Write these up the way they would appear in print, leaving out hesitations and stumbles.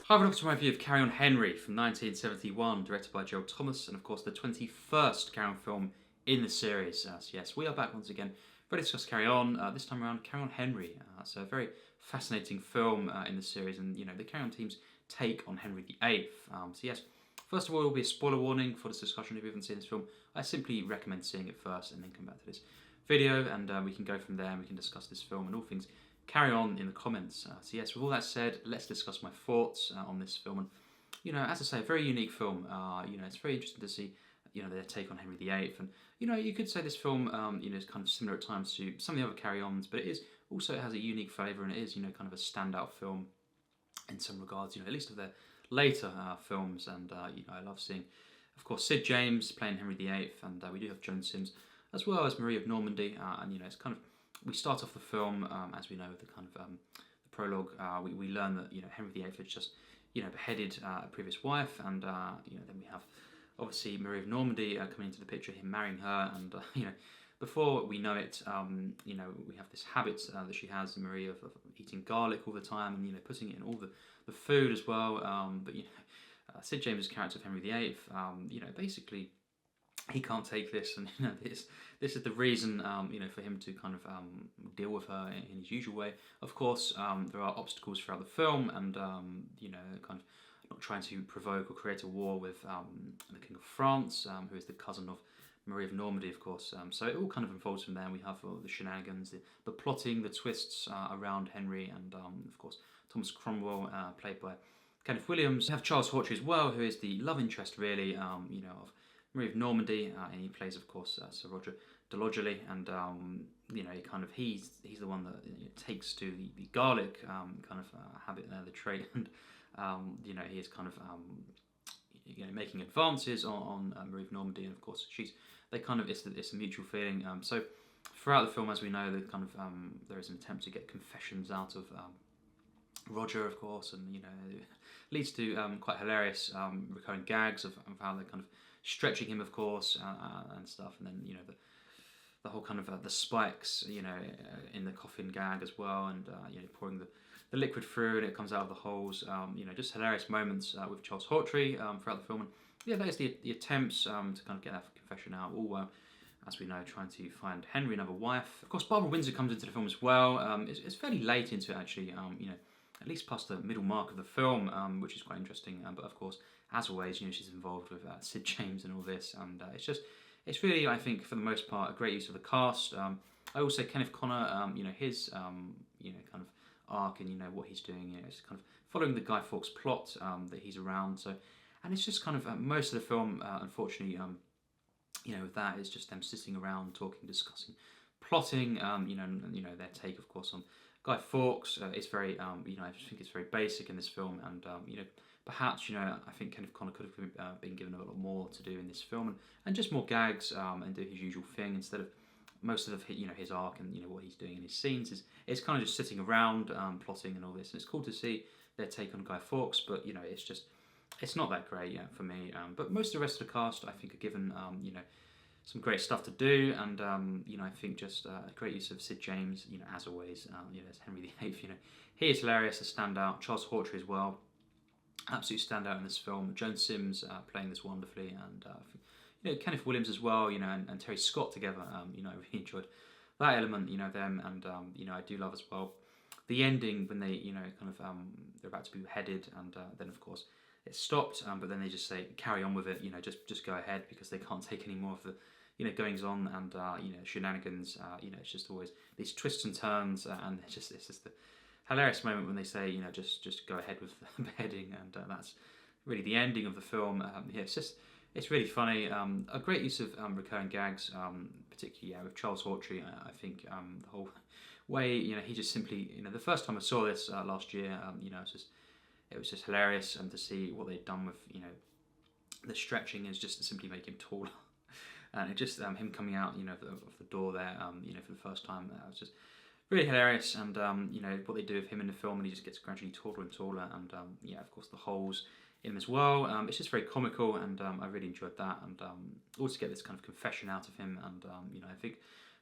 Hi, welcome to my review of Carry On Henry from 1971, directed by Gerald, and of course the 21st Carry On film in the series. So yes, we are back once again, ready to discuss Carry On. This time around, Carry On Henry. So a very fascinating film in the series, and the Carry On team's take on Henry VIII. So yes, first of all, there will be a spoiler warning for this discussion. If you haven't seen this film, I simply recommend seeing it first and then come back to this video, and we can go from there and we can discuss this film and all things Carry On in the comments. So yes, with all that said, let's discuss my thoughts on this film. And as I say, a very unique film. It's very interesting to see their take on Henry VIII. And you could say this film is kind of similar at times to some of the other Carry Ons, but it has a unique flavour, and it is kind of a standout film in some regards. At least of their later films. And I love seeing, of course, Sid James playing Henry VIII, and we do have Joan Sims as well as Marie of Normandy. And it's kind of, we start off the film, as we know, with the kind of the prologue. We learn that Henry VIII had just beheaded a previous wife, and then we have obviously Marie of Normandy coming into the picture, him marrying her, and before we know it, we have this habit that she has, Marie, of eating garlic all the time, and putting it in all the food as well. But Sid James' character of Henry VIII, basically, he can't take this, and this is the reason for him to kind of deal with her in his usual way. Of course, there are obstacles throughout the film, and kind of not trying to provoke or create a war with the King of France, who is the cousin of Marie of Normandy, of course. So it all kind of unfolds from there. And we have the shenanigans, the plotting, the twists around Henry, and of course Thomas Cromwell, played by Kenneth Williams. We have Charles Hawtrey as well, who is the love interest, really, of Marie of Normandy, and he plays, of course, Sir Roger de Logeley, and he's the one that takes to the garlic kind of habit there, the trait, and he is kind of making advances on Marie of Normandy, and of course it's a mutual feeling. So throughout the film, as we know, there is an attempt to get confessions out of Roger, of course, and it leads to quite hilarious recurring gags of how they're kind of stretching him, of course, and stuff, and then the whole kind of the spikes, in the coffin gag as well, and pouring the liquid through and it comes out of the holes. Just hilarious moments with Charles Hawtrey throughout the film, and that is the attempts to kind of get that confession out, all as we know, trying to find Henry another wife. Of course, Barbara Windsor comes into the film as well. It's fairly late into it, actually. At least past the middle mark of the film, which is quite interesting. But of course, as always, she's involved with Sid James and all this, and it's really, I think, for the most part, a great use of the cast. I also Kenneth Connor, his kind of arc, and what he's doing. It's kind of following the Guy Fawkes plot that he's around. So, and it's just kind of most of the film, unfortunately, with that, it's just them sitting around talking, discussing, plotting. And their take, of course, on Guy Fawkes. It's very, I just think it's very basic in this film, and perhaps, I think Kenneth Connor could have been given a lot more to do in this film, and just more gags, and do his usual thing instead of most of his arc, and what he's doing in his scenes is kind of just sitting around plotting and all this. And it's cool to see their take on Guy Fawkes, but it's not that great for me. But most of the rest of the cast, I think, are given some great stuff to do, and I think just a great use of Sid James, as always, as Henry VIII. He is hilarious, a standout. Charles Hawtrey as well, absolute standout in this film. Joan Sims playing this wonderfully, and Kenneth Williams as well, and Terry Scott together. I really enjoyed that element, them, and I do love as well the ending when they, they're about to be beheaded, and then of course it's stopped, but then they just say carry on with it, just go ahead, because they can't take any more of the goings on, and shenanigans. It's just always these twists and turns, and it's just the hilarious moment when they say just go ahead with the beheading, and that's really the ending of the film. It's really funny. A great use of recurring gags, particularly with Charles Hawtrey. I think the whole way, he just simply, the first time I saw this last year, it was just hilarious to see what they'd done with, the stretching is just to simply make him taller. And it just, him coming out, of the door there, for the first time, it was just really hilarious. And, what they do with him in the film, and he just gets gradually taller and taller. And, of course, the holes in him as well. It's just very comical, and I really enjoyed that. And also get this kind of confession out of him. And, I think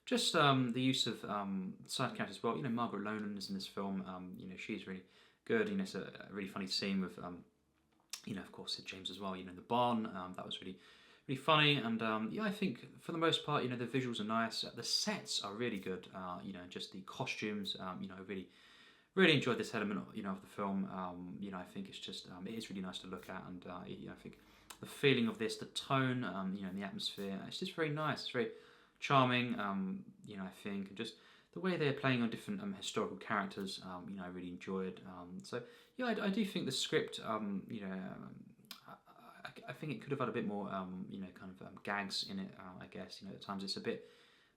just the use of side characters as well. Margaret Nolan is in this film. She's really good. You know, it's a really funny scene with you know, of course, Sid James as well. You know, in the barn, that was really funny. And yeah, I think for the most part, you know, the visuals are nice. The sets are really good. You know, just the costumes. You know, really enjoyed this element, you know, of the film. You know, I think it's just it is really nice to look at, and you know, I think the feeling of this, the tone, you know, and the atmosphere, it's just very nice. It's very charming. You know, I think, and just the way they're playing on different historical characters, you know, I really enjoyed. So yeah, I do think the script, you know, I think it could have had a bit more, you know, kind of gags in it. I guess, you know, at times it's a bit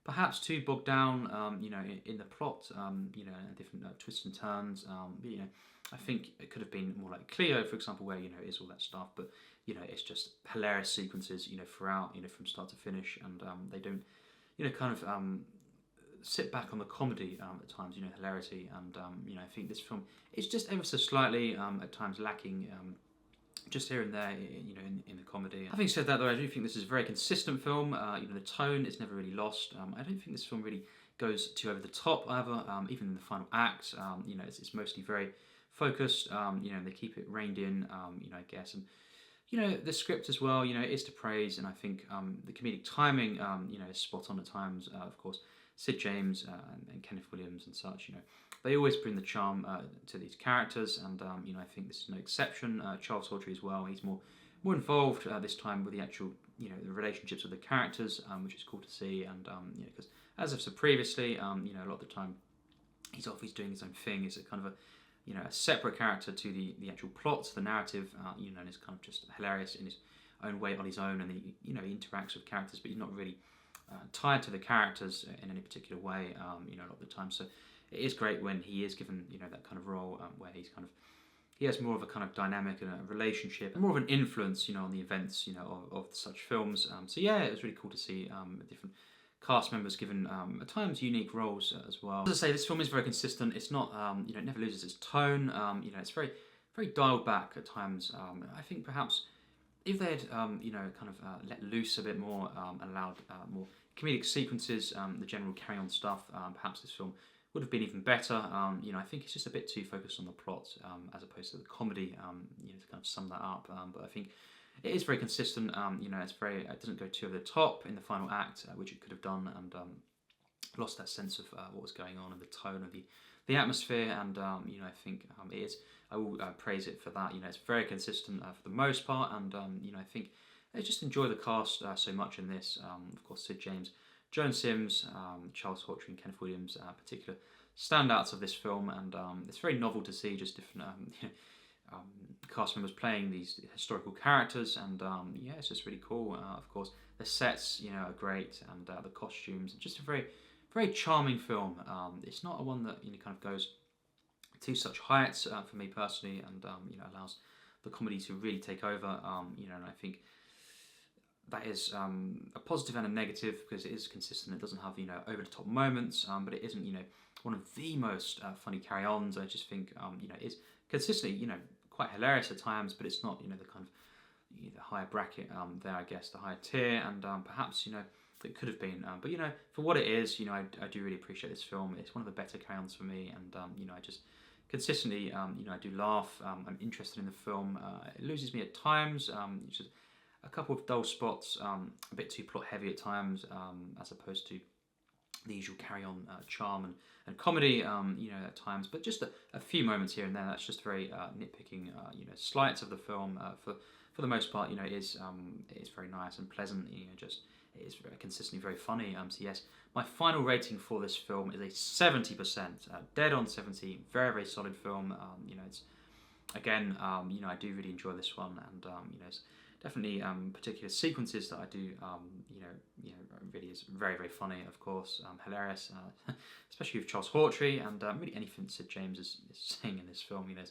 perhaps too bogged down, you know, in the plot, you know, different twists and turns. But, you know, I think it could have been more like Cleo, for example, where, you know, it is all that stuff, but, you know, it's just hilarious sequences, you know, throughout, you know, from start to finish, and they don't, you know, kind of sit back on the comedy at times, you know, hilarity, and you know, I think this film is just ever so slightly at times lacking. Just here and there, you know, in the comedy. Having said that, though, I do think this is a very consistent film. You know, the tone is never really lost. I don't think this film really goes too over the top, either. Even in the final act, you know, it's mostly very focused. You know, they keep it reined in. You know, I guess, and you know, the script as well. You know, is to praise, and I think the comedic timing, you know, is spot on at times. Of course, Sid James and Kenneth Williams and such. You know, they always bring the charm to these characters, and you know, I think this is no exception. Charles Hawtrey as well. He's more involved this time with the actual, you know, the relationships of the characters, which is cool to see. And you know, because as I've said previously, you know, a lot of the time he's doing his own thing. He's a kind of a, you know, a separate character to the actual plot, the narrative. You know, and is kind of just hilarious in his own way on his own, and he, you know, he interacts with characters, but he's not really tied to the characters in any particular way. You know, a lot of the time. So it is great when he is given, you know, that kind of role where he's kind of, he has more of a kind of dynamic and a relationship, and more of an influence, you know, on the events, you know, of such films. So yeah, it was really cool to see different cast members given at times unique roles as well. As I say, this film is very consistent. It's not, you know, it never loses its tone. You know, it's very dialed back at times. I think perhaps if they had, you know, kind of let loose a bit more, allowed more comedic sequences, the general carry-on stuff, perhaps this film would have been even better. You know, I think it's just a bit too focused on the plot as opposed to the comedy. You know, to kind of sum that up. But I think it is very consistent. You know, it doesn't go too over the top in the final act, which it could have done, and lost that sense of what was going on and the tone of the atmosphere. And you know, I think it is. I will praise it for that. You know, it's very consistent for the most part, and you know, I think I just enjoy the cast so much in this. Of course, Sid James, Joan Sims, Charles Hawtrey, and Kenneth Williams, particular standouts of this film, and it's very novel to see just different you know, cast members playing these historical characters, and yeah, it's just really cool. Of course, the sets, you know, are great, and the costumes, just a very charming film. It's not a one that, you know, kind of goes to such heights for me personally, and you know, allows the comedy to really take over. You know, and I think that is a positive and a negative, because it is consistent. It doesn't have, you know, over the top moments, but it isn't, you know, one of the most funny carry-ons. I just think, you know, it is consistently, you know, quite hilarious at times, but it's not, you know, the kind of, you know, the higher bracket there, I guess, the higher tier, and perhaps, you know, it could have been, but you know, for what it is, you know, I do really appreciate this film. It's one of the better carry-ons for me, and you know, I just consistently, you know, I do laugh. I'm interested in the film. It loses me at times. It's just a couple of dull spots, a bit too plot heavy at times, as opposed to the usual carry-on charm and comedy, you know, at times. But just a few moments here and there. That's just very nitpicking, you know, slights of the film. For the most part, you know, it is very nice and pleasant. You know, just it is very consistently very funny. So yes, my final rating for this film is a 70%, dead on 70. Very solid film. You know, it's again, you know, I do really enjoy this one, and you know, it's definitely particular sequences that I do, you know, really is very funny, of course, hilarious, especially with Charles Hawtrey, and really anything Sid James is saying in this film, you know,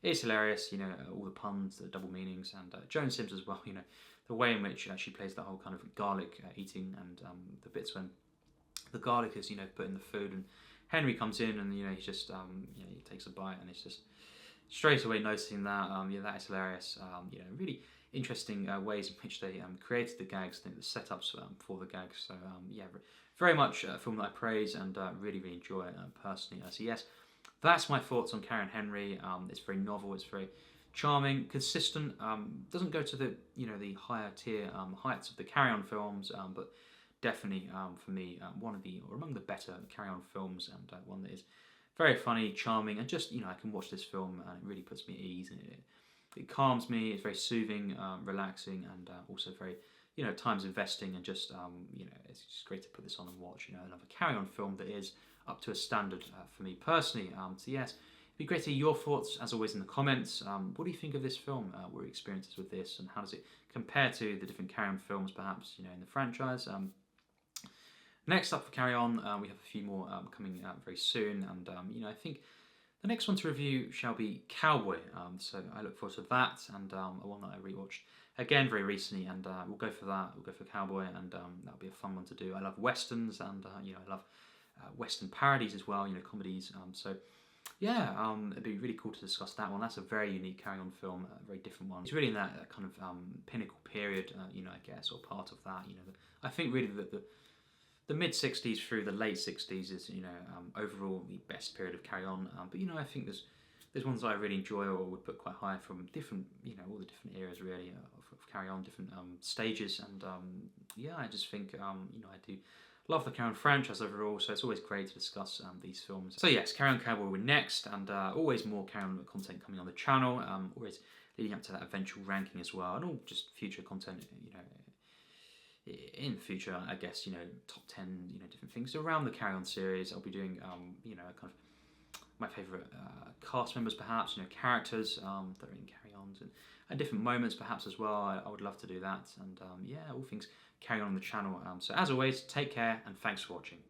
it is hilarious. You know, all the puns, the double meanings, and Joan Sims as well. You know, the way in which she plays that whole kind of garlic eating, and the bits when the garlic is, you know, put in the food, and Henry comes in, and you know, he's just you know, he takes a bite, and it's just straight away noticing that. Yeah, that is hilarious. You know, really interesting ways in which they created the gags, the setups for the gags. So yeah, very much a film that I praise and really enjoy personally. So yes, that's my thoughts on Carrie and Henry. It's very novel. It's very charming, consistent. Doesn't go to the the higher tier heights of the Carry On films, but definitely for me one of the or among the better Carry On films, and one that is very funny, charming, and just I can watch this film and it really puts me at ease, and it calms me. It's very soothing, relaxing, and also very time's investing, and just it's just great to put this on and watch. Another Carry On film that is up to a standard for me personally. So yes, it'd be great to hear your thoughts as always in the comments. What do you think of this film? What are your experiences with this, and how does it compare to the different Carry On films, perhaps in the franchise? Next up for Carry On, we have a few more coming out very soon, and I think the next one to review shall be Cowboy. So I look forward to that, and one that I rewatched again very recently, and we'll go for that. We'll go for Cowboy, and that'll be a fun one to do. I love westerns, and I love western parodies as well. Comedies. So yeah, it'd be really cool to discuss that one. That's a very unique Carry On film, a very different one. It's really in that kind of pinnacle period, I guess, or part of that. I think really that the mid 60s through the late 60s is overall the best period of Carry On. But I think there's ones that I really enjoy or would put quite high from different all the different eras really of Carry On, different stages, and yeah, I just think I do love the Carry On franchise overall, so it's always great to discuss these films. So yes, Carry On Cowboy will be next, and always more Carry On content coming on the channel, always leading up to that eventual ranking as well, and all just future content in the future, I guess, top 10, different things around the Carry On series. I'll be doing, kind of my favourite cast members, perhaps, characters that are in Carry Ons, and different moments, perhaps, as well. I would love to do that, and yeah, all things Carry On the channel. So as always, take care, and thanks for watching.